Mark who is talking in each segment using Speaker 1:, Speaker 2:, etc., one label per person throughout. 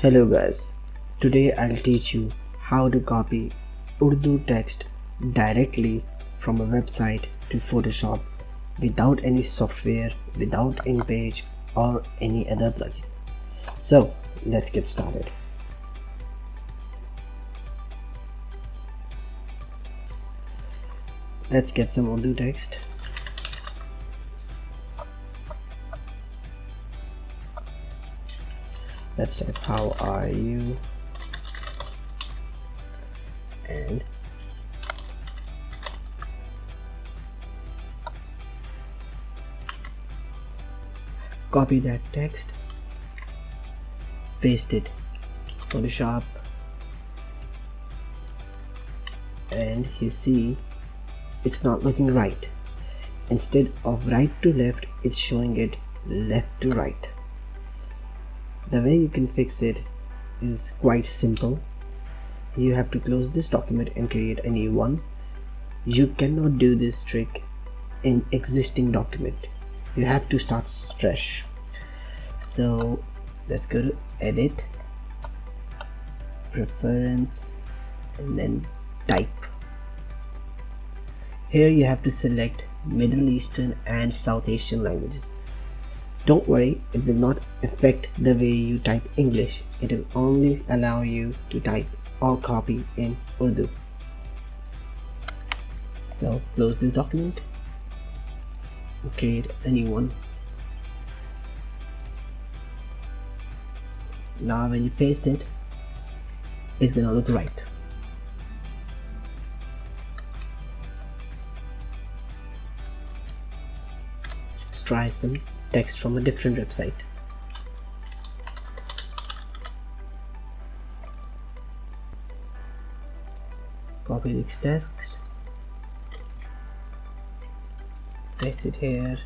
Speaker 1: Hello guys, today I'll teach you how to copy Urdu text directly from a website to Photoshop without any software, without Inpage or any other plugin. So let's get started. Let's get some Urdu text. Let's type how are you and copy that text, paste it Photoshop, and you see it's not looking right. Instead of right to left, it's showing it left to right. The way you can fix it is quite simple. You have to close this document and create a new one. You cannot do this trick in existing document. You have to start fresh. So let's go to edit, preference, and then type. Here you have to select Middle Eastern and South Asian languages. Don't worry, it will not affect the way you type English. It will only allow you to type or copy in Urdu. So close this document and create a new one. Now when you paste it, it's gonna look right. Let's try some text from a different website. Copy this text, paste it here,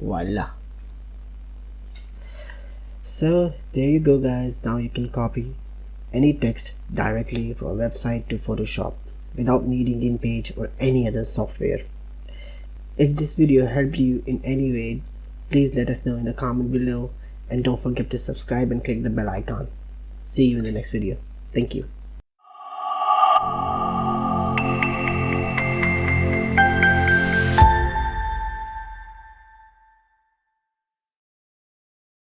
Speaker 1: voila. So there you go guys, now you can copy any text directly from a website to Photoshop without needing Inpage or any other software. If this video helped you in any way, please let us know in the comment below, and don't forget to subscribe and click the bell icon. See you in the next video. Thank you.